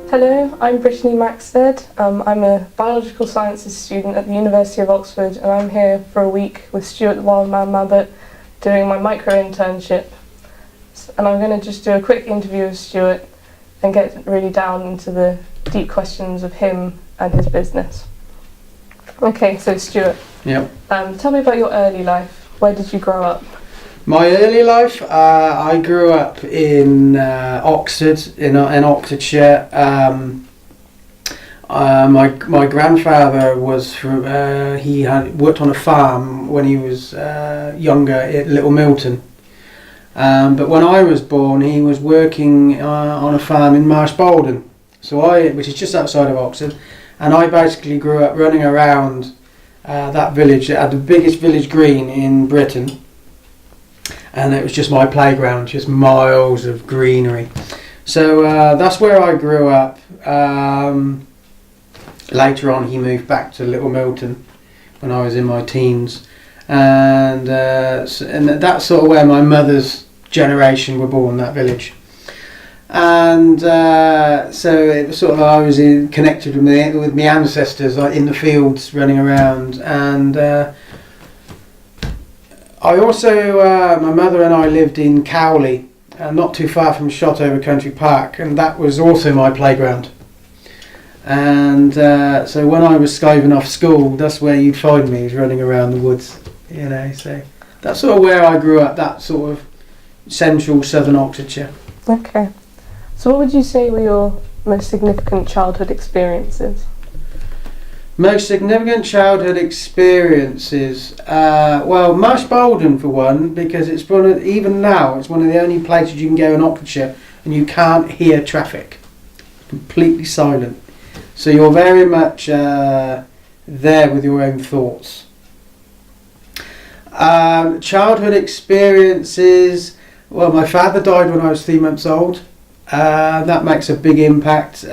Hello, I'm Brittany Maxted. I'm a biological sciences student at the University of Oxford, and I'm here for a week with Stuart The Wildman Mabbutt doing my micro internship. And I'm going to just do a quick interview of Stuart and get really down into the deep questions of him and his business. Okay, so Stuart, Yep. Tell me about your early life. Where did you grow up? My early life, I grew up in Oxford, in Oxfordshire. My grandfather was from. He had worked on a farm when he was younger at Little Milton. But when I was born, he was working on a farm in Marsh Bolden, which is just outside of Oxford, and I basically grew up running around that village. It had the biggest village green in Britain. And it was just my playground, just miles of greenery. So that's where I grew up. Later on, he moved back to Little Milton when I was in my teens, and that's sort of where my mother's generation were born, that village. And so it was sort of I was connected with my ancestors, like in the fields, running around, and. I also, my mother and I lived in Cowley, not too far from Shotover Country Park, and that was also my playground. And so when I was skiving off school, that's where you'd find me, running around the woods, you know. So that's sort of where I grew up, that sort of central southern Oxfordshire. Okay. So what would you say were your most significant childhood experiences? Most significant childhood experiences, well, Marsh Bolden for one, because it's even now it's one of the only places you can go in Oxfordshire and you can't hear traffic, completely silent. So you're very much there with your own thoughts. Childhood experiences, well, my father died when I was 3 months old. That makes a big impact.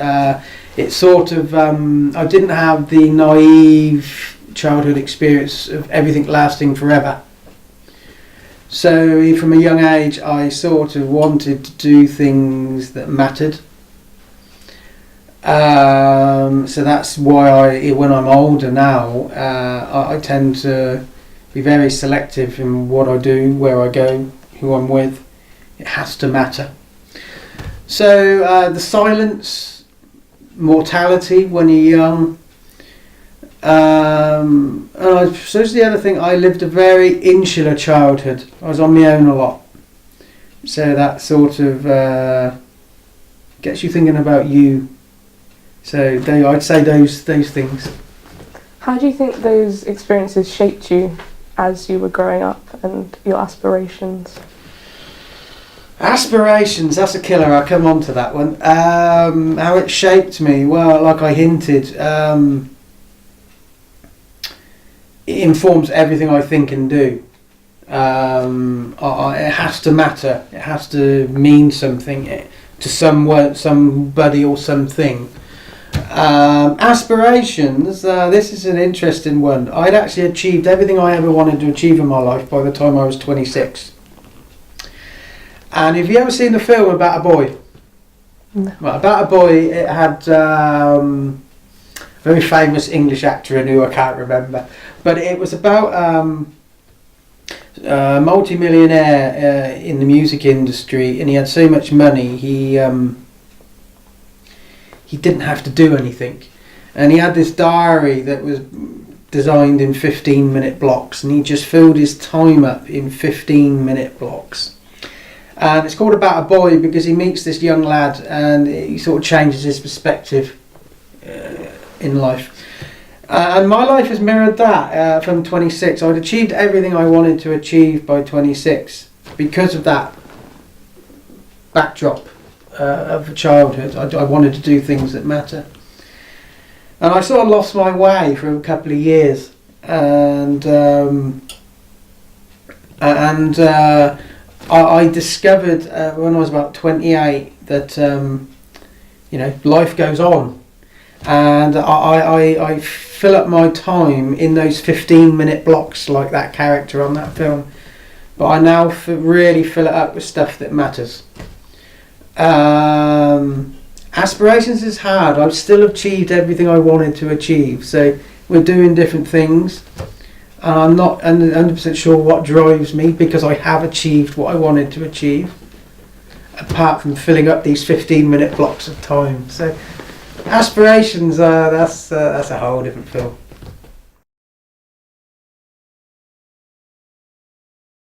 It's sort of, I didn't have the naive childhood experience of everything lasting forever. So from a young age, I sort of wanted to do things that mattered. So that's why when I'm older now, I tend to be very selective in what I do, where I go, who I'm with. It has to matter. So the silence, mortality when you're young, and I suppose the other thing, I lived a very insular childhood. I was on my own a lot, so that sort of gets you thinking about you. So I'd say those things. How do you think those experiences shaped you as you were growing up and your aspirations? Aspirations, that's a killer. I'll come on to that one. How it shaped me, well, like I hinted, it informs everything I think and do. It has to matter. It has to mean something to somebody or something. Aspirations, this is an interesting one. I'd actually achieved everything I ever wanted to achieve in my life by the time I was 26. And have you ever seen the film About a Boy? No. Well, About a Boy, it had a very famous English actor in who I can't remember. But it was about a multi-millionaire in the music industry, and he had so much money, he didn't have to do anything. And he had this diary that was designed in 15-minute blocks, and he just filled his time up in 15-minute blocks. And it's called About a Boy because he meets this young lad and he sort of changes his perspective in life. And my life has mirrored that from 26. I'd achieved everything I wanted to achieve by 26 because of that backdrop of childhood. I wanted to do things that matter. And I sort of lost my way for a couple of years. I discovered when I was about 28 that life goes on, and I fill up my time in those 15-minute blocks like that character on that film, but I now really fill it up with stuff that matters. Aspirations is hard. I've still achieved everything I wanted to achieve. So we're doing different things. And I'm not 100% sure what drives me, because I have achieved what I wanted to achieve, apart from filling up these 15-minute blocks of time. So Aspirations, that's a whole different film.